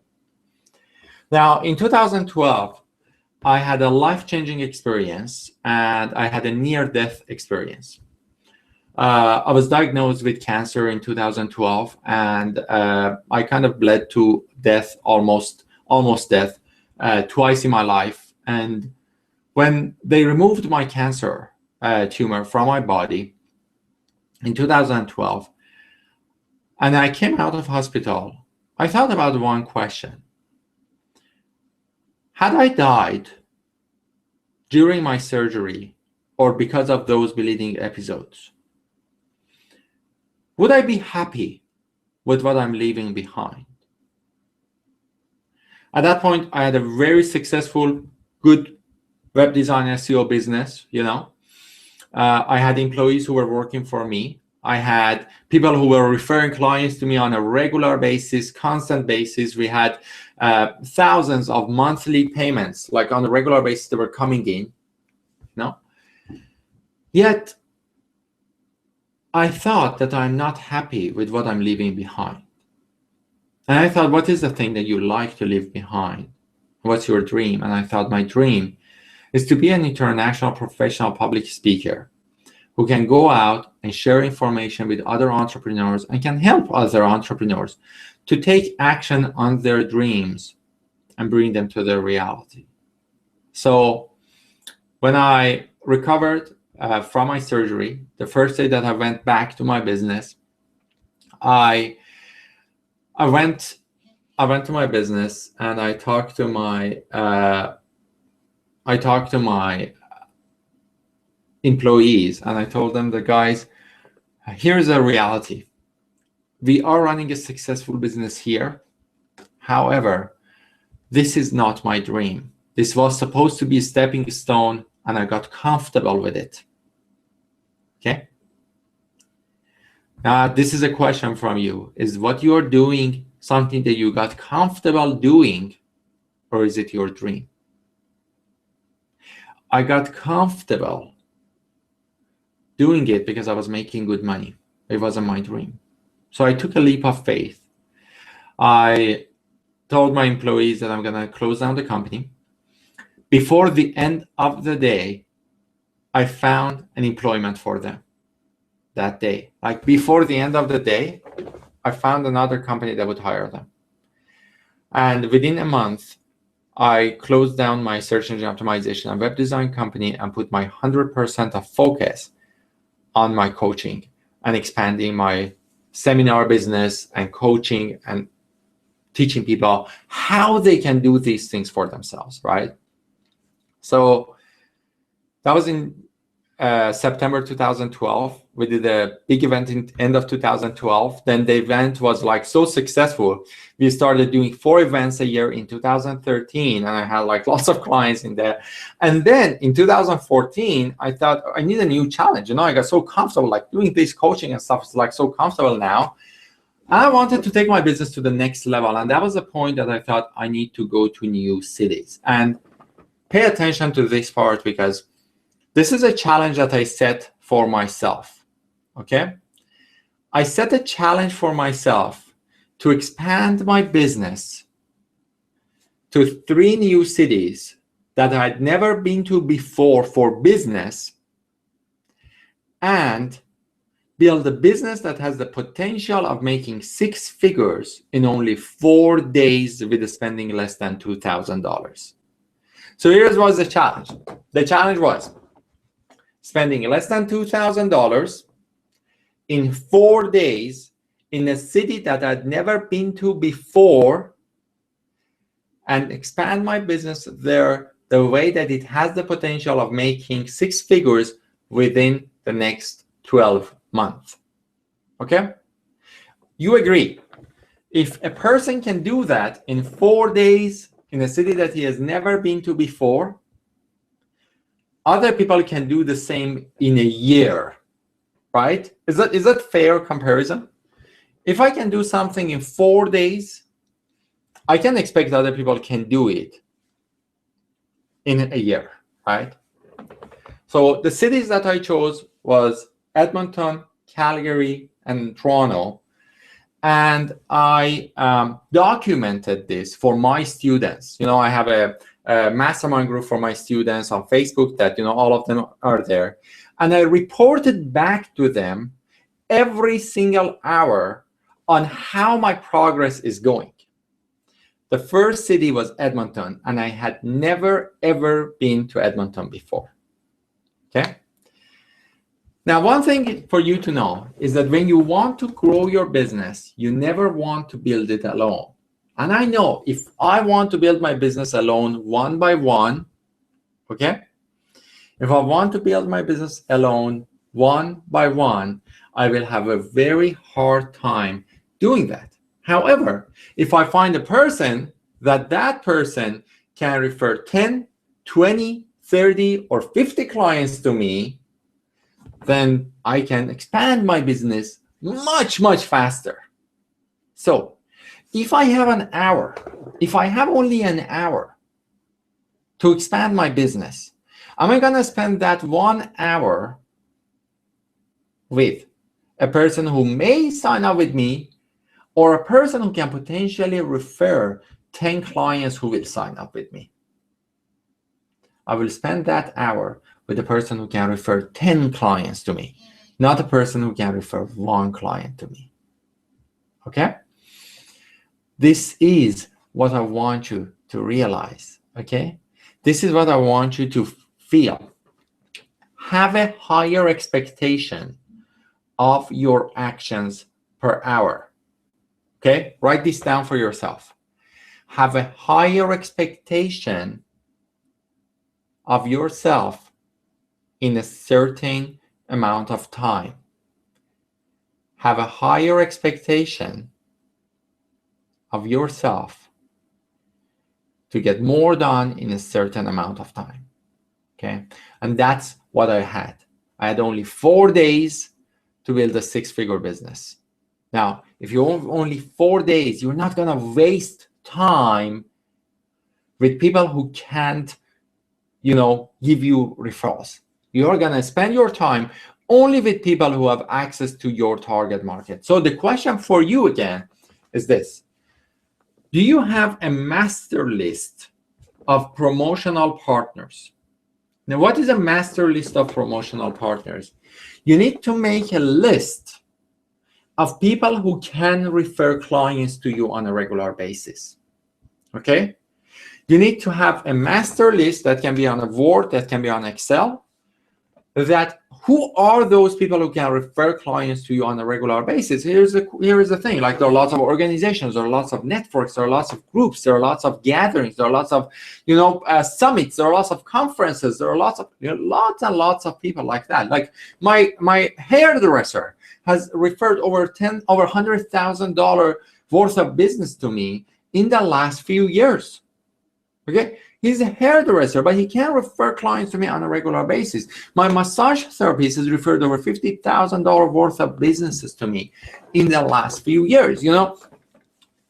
Now, in 2012, I had a life-changing experience, and I had a near-death experience. I was diagnosed with cancer in 2012, and I kind of bled to death, almost death, twice in my life. And when they removed my cancer tumor from my body in 2012, and I came out of hospital, I thought about one question. Had I died during my surgery or because of those bleeding episodes, would I be happy with what I'm leaving behind? At that point, I had a very successful, good web design SEO business, I had employees who were working for me. I had people who were referring clients to me on a regular basis, constant basis. We had thousands of monthly payments, like on a regular basis, that were coming in. Yet, I thought that I'm not happy with what I'm leaving behind. And I thought, what is the thing that you like to leave behind? What's your dream? And I thought, my dream is to be an international professional public speaker who can go out and share information with other entrepreneurs and can help other entrepreneurs to take action on their dreams and bring them to their reality. So when I recovered from my surgery, the first day that I went back to my business, I went to my business and I talked to my employees, and I told them, the guys, here's a reality. We are running a successful business here. However, this is not my dream. This was supposed to be a stepping stone, and I got comfortable with it. Okay? Now, this is a question from you. Is what you're doing something that you got comfortable doing, or is it your dream? I got comfortable doing it because I was making good money. It wasn't my dream. So I took a leap of faith. I told my employees that I'm going to close down the company. Before the end of the day, I found an employment for them that day. Like before the end of the day, I found another company that would hire them. And within a month, I closed down my search engine optimization and web design company and put my 100% of focus on my coaching and expanding my seminar business and coaching and teaching people how they can do these things for themselves, right? So that was in September 2012. We did a big event in end of 2012. Then the event was like so successful. We started doing 4 events a year in 2013, and I had like lots of clients in there. And then in 2014, I thought I need a new challenge. You know, I got so comfortable like doing this coaching and stuff. It's like so comfortable now. I wanted to take my business to the next level. And that was the point that I thought I need to go to new cities. And pay attention to this part, because this is a challenge that I set for myself, okay? I set a challenge for myself to expand my business to 3 new cities that I had never been to before for business, and build a business that has the potential of making 6 figures in only 4 days with spending less than $2,000. So here was the challenge. The challenge was spending less than $2,000 in 4 days in a city that I'd never been to before, and expand my business there the way that it has the potential of making 6 figures within the next 12 months. Okay? You agree. If a person can do that in 4 days in a city that he has never been to before, other people can do the same in a year, right? Is that fair comparison? If I can do something in 4 days, I can expect other people can do it in a year, right? So the cities that I chose was Edmonton, Calgary, and Toronto. And I documented this for my students. You know, I have a mastermind group for my students on Facebook that, you know, all of them are there. And I reported back to them every single hour on how my progress is going. The first city was Edmonton, and I had never, ever been to Edmonton before. Okay? Now, one thing for you to know is that when you want to grow your business, you never want to build it alone. And I know if I want to build my business alone one by one, okay? If I want to build my business alone one by one, I will have a very hard time doing that. However, if I find a person that person can refer 10, 20, 30, or 50 clients to me, then I can expand my business much, much faster. So if I have an hour, if I have only an hour to expand my business, am I going to spend that 1 hour with a person who may sign up with me, or a person who can potentially refer 10 clients who will sign up with me? I will spend that hour with a person who can refer 10 clients to me, not a person who can refer 1 client to me. Okay? This is what I want you to realize. Okay? This is what I want you to feel. Have a higher expectation of your actions per hour. Okay? Write this down for yourself. Have a higher expectation of yourself in a certain amount of time. have a higher expectation of yourself to get more done in a certain amount of time. Okay, and that's what I had. I had only 4 days to build a 6-figure business. Now, if you have only 4 days, you're not gonna waste time with people who can't, give you referrals. You're gonna spend your time only with people who have access to your target market. So the question for you again is this: do you have a master list of promotional partners? Now, what is a master list of promotional partners? You need to make a list of people who can refer clients to you on a regular basis. Okay? You need to have a master list that can be on a Word, that can be on Excel, that who are those people who can refer clients to you on a regular basis? Here is the thing, like there are lots of organizations, there are lots of networks, there are lots of groups, there are lots of gatherings, there are lots of, summits, there are lots of conferences, there are lots and lots of people like that. Like my hairdresser has referred over $100,000 worth of business to me in the last few years. Okay, he's a hairdresser, but he can't refer clients to me on a regular basis. My massage therapist has referred over $50,000 worth of businesses to me in the last few years. Do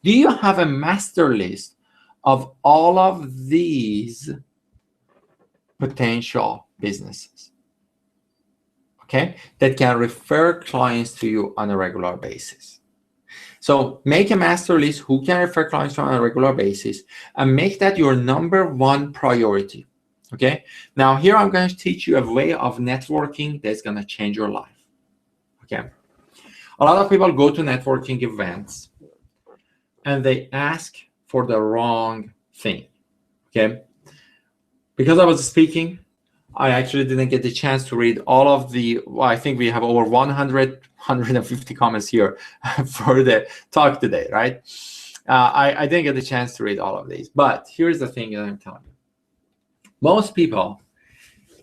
you have a master list of all of these potential businesses? Okay, that can refer clients to you on a regular basis. So make a master list who can refer clients on a regular basis and make that your #1 priority. Okay. Now here I'm going to teach you a way of networking that's going to change your life. Okay. A lot of people go to networking events and they ask for the wrong thing. Okay. Because I was speaking, I actually didn't get the chance to read all of I think we have over 150 comments here for the talk today, right? I didn't get the chance to read all of these, but here's the thing that I'm telling you. Most people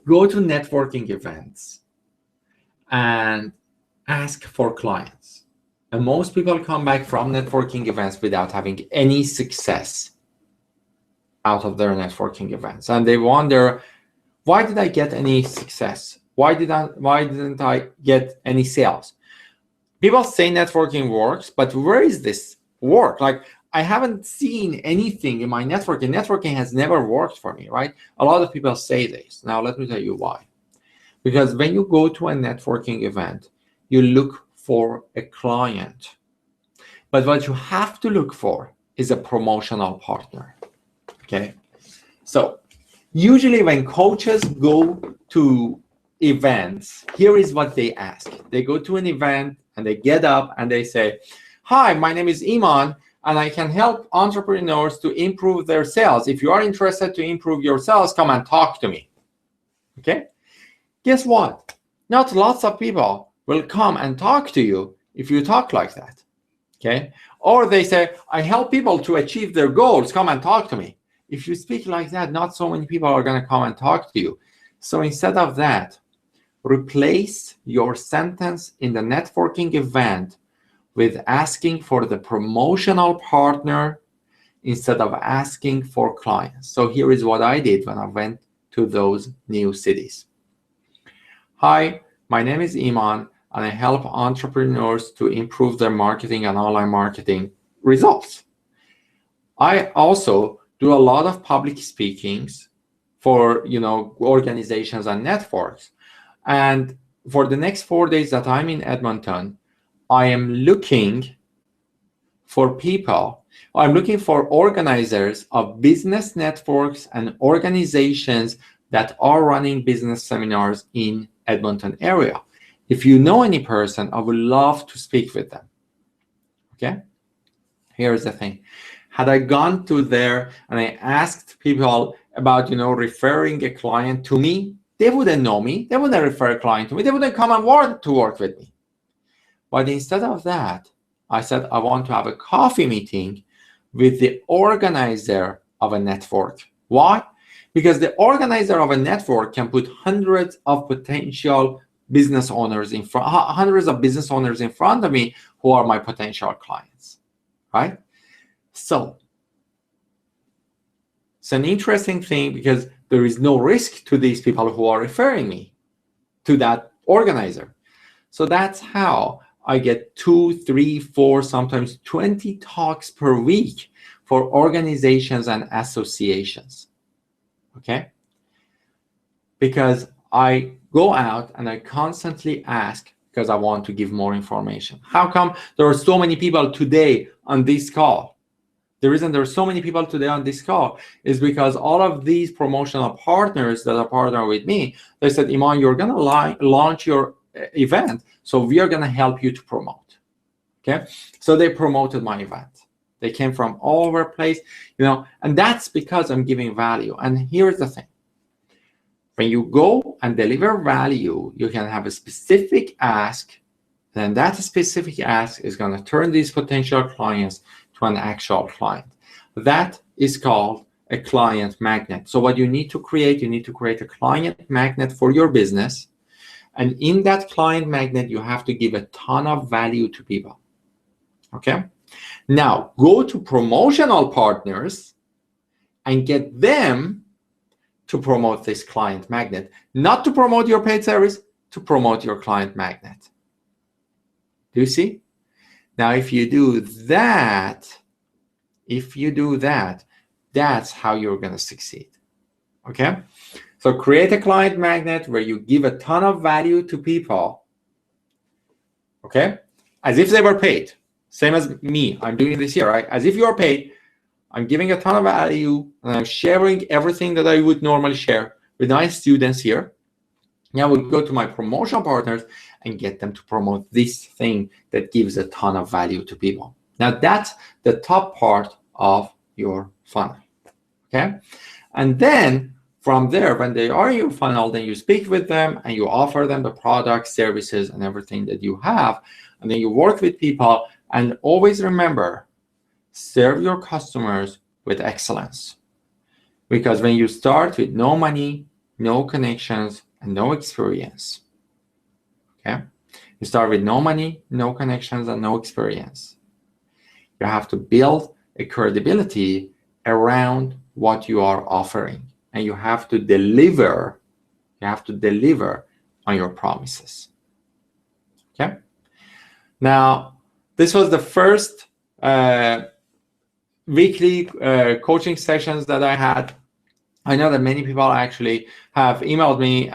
go to networking events and ask for clients. And most people come back from networking events without having any success out of their networking events. And they wonder, why did I get any success? Why didn't I get any sales? People say networking works, but where is this work? Like, I haven't seen anything in my networking. Networking has never worked for me, right? A lot of people say this. Now, let me tell you why. Because when you go to a networking event, you look for a client. But what you have to look for is a promotional partner, okay? So usually when coaches go to events, here is what they ask. They go to an event and they get up and they say, hi, my name is Iman, and I can help entrepreneurs to improve their sales. If you are interested to improve your sales, come and talk to me. Okay? Guess what? Not lots of people will come and talk to you if you talk like that. Okay? Or they say, I help people to achieve their goals, come and talk to me. If you speak like that, not so many people are going to come and talk to you. So instead of that, replace your sentence in the networking event with asking for the promotional partner instead of asking for clients. So here is what I did when I went to those new cities. Hi, my name is Iman, and I help entrepreneurs to improve their marketing and online marketing results. I also do a lot of public speakings for organizations and networks. And for the next 4 days that I'm in Edmonton, I am looking for people. I'm looking for organizers of business networks and organizations that are running business seminars in Edmonton area. If you know any person, I would love to speak with them. Okay? Here's the thing. Had I gone to there and I asked people about, referring a client to me, they wouldn't know me. They wouldn't refer a client to me. They wouldn't come and want to work with me. But instead of that, I said, I want to have a coffee meeting with the organizer of a network. Why? Because the organizer of a network can put hundreds of potential business owners in front, hundreds of business owners in front of me who are my potential clients, right? So it's an interesting thing because there is no risk to these people who are referring me to that organizer. So that's how I get 2, 3, 4, sometimes 20 talks per week for organizations and associations, okay? Because I go out and I constantly ask because I want to give more information. How come there are so many people today on this call? The reason there are so many people today on this call is because all of these promotional partners that are partner with me, they said, Iman, you're going to launch your event, so we are going to help you to promote. Okay, so they promoted my event. They came from all over the place, you know, and that's because I'm giving value. And here's the thing. When you go and deliver value, you can have a specific ask, then that specific ask is going to turn these potential clients to an actual client. That is called a client magnet. So what you need to create a client magnet for your business. And in that client magnet, you have to give a ton of value to people. Okay? Now, go to promotional partners and get them to promote this client magnet. Not to promote your paid service, to promote your client magnet. Do you see? Now, if you do that, that's how you're going to succeed. Okay? So create a client magnet where you give a ton of value to people, okay? As if they were paid. Same as me, I'm doing this here, right? As if you're paid, I'm giving a ton of value, and I'm sharing everything that I would normally share with my students here. Now we'll go to my promotional partners and get them to promote this thing that gives a ton of value to people. Now that's the top part of your funnel, okay? And then from there, when they are in your funnel, then you speak with them and you offer them the products, services, and everything that you have. And then you work with people. And always remember, serve your customers with excellence. Because when you start with no money, no connections, and no experience, okay? You start with no money, no connections, and no experience. You have to build a credibility around what you are offering. And you have to deliver. You have to deliver on your promises. Okay. Now, this was the first weekly coaching sessions that I had. I know that many people actually have emailed me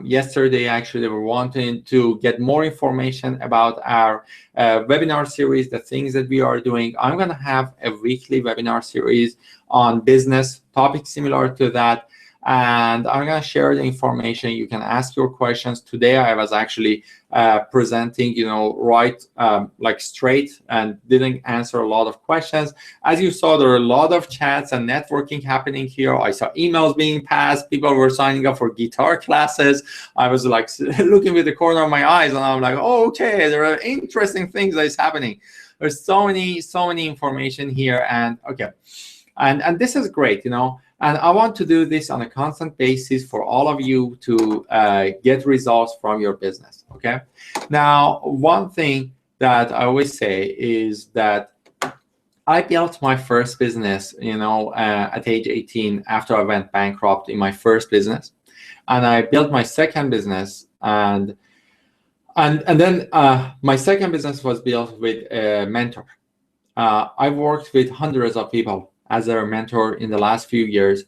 yesterday. Actually, they were wanting to get more information about our webinar series, the things that we are doing. I'm going to have a weekly webinar series on business topics similar to that. And I'm going to share the information. You can ask your questions. Today, I was actually presenting, right, like straight, and didn't answer a lot of questions. As you saw, there are a lot of chats and networking happening here. I saw emails being passed. People were signing up for guitar classes. I was like looking with the corner of my eyes, and I'm like, oh, okay, there are interesting things that is happening. There's so many information here, and okay, and this is great, And I want to do this on a constant basis for all of you to get results from your business, okay? Now, one thing that I always say is that I built my first business, at age 18 after I went bankrupt in my first business. And I built my second business, and then my second business was built with a mentor. I worked with hundreds of people as their mentor in the last few years.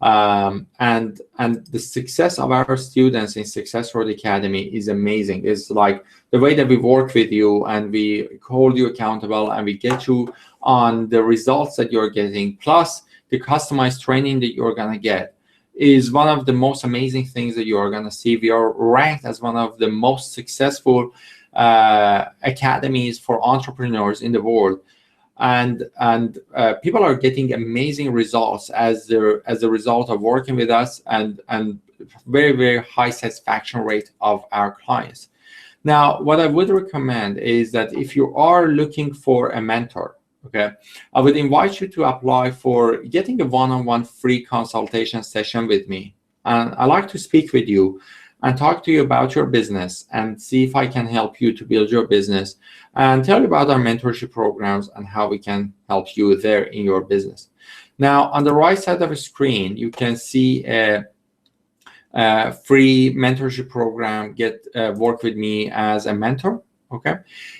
And the success of our students in Success Road Academy is amazing. It's like the way that we work with you and we hold you accountable and we get you on the results that you're getting, plus the customized training that you're going to get, is one of the most amazing things that you're going to see. We are ranked as one of the most successful academies for entrepreneurs in the world. And people are getting amazing results as a result of working with us, and very, very high satisfaction rate of our clients. Now, what I would recommend is that if you are looking for a mentor, okay, I would invite you to apply for getting a one-on-one free consultation session with me. And I like to speak with you and talk to you about your business and see if I can help you to build your business, and tell you about our mentorship programs and how we can help you there in your business. Now, on the right side of the screen, you can see a free mentorship program, work with me as a mentor. Okay,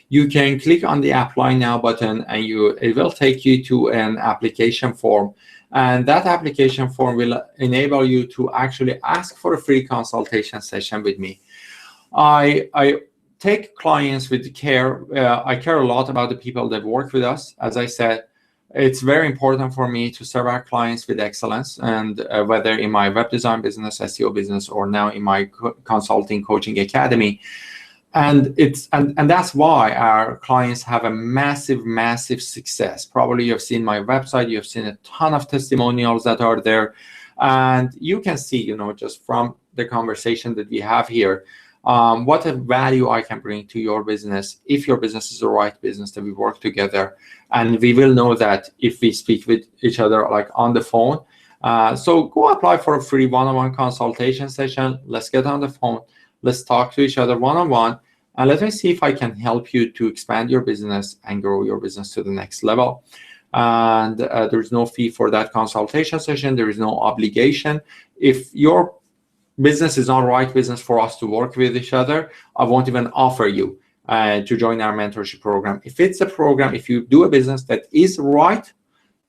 you can click on the apply now button, and it will take you to an application form, and that application form will enable you to actually ask for a free consultation session with me. I take clients with care. I care a lot about the people that work with us. As I said, it's very important for me to serve our clients with excellence, and whether in my web design business, SEO business, or now in my consulting coaching academy. And that's why our clients have a massive success. Probably you've seen my website, you've seen a ton of testimonials that are there, and you can see, just from the conversation that we have here, what a value I can bring to your business if your business is the right business, that we work together. And we will know that if we speak with each other like on the phone. So go apply for a free one-on-one consultation session. Let's get on the phone. Let's talk to each other one-on-one, and let me see if I can help you to expand your business and grow your business to the next level. And there's no fee for that consultation session. There is no obligation. If your business is not the right business for us to work with each other, I won't even offer you to join our mentorship program. If it's a program, if you do a business that is right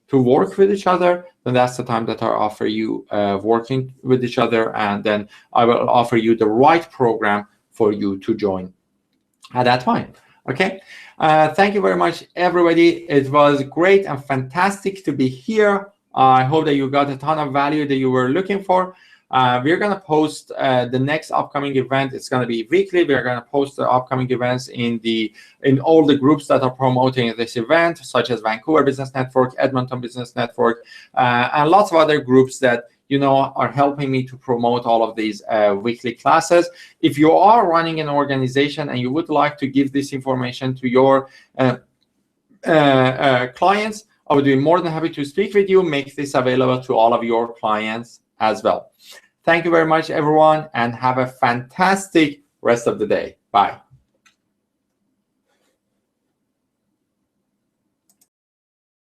to work with each other, then that's the time that I offer you working with each other, and then I will offer you the right program for you to join at that time. Okay. Thank you very much, everybody. It was great and fantastic to be here. I hope that you got a ton of value that you were looking for. We're going to post the next upcoming event. It's going to be weekly. We're going to post the upcoming events in all the groups that are promoting this event, such as Vancouver Business Network, Edmonton Business Network, and lots of other groups that are helping me to promote all of these weekly classes. If you are running an organization and you would like to give this information to your clients, I would be more than happy to speak with you, make this available to all of your clients as well. Thank you very much, everyone, and have a fantastic rest of the day. Bye.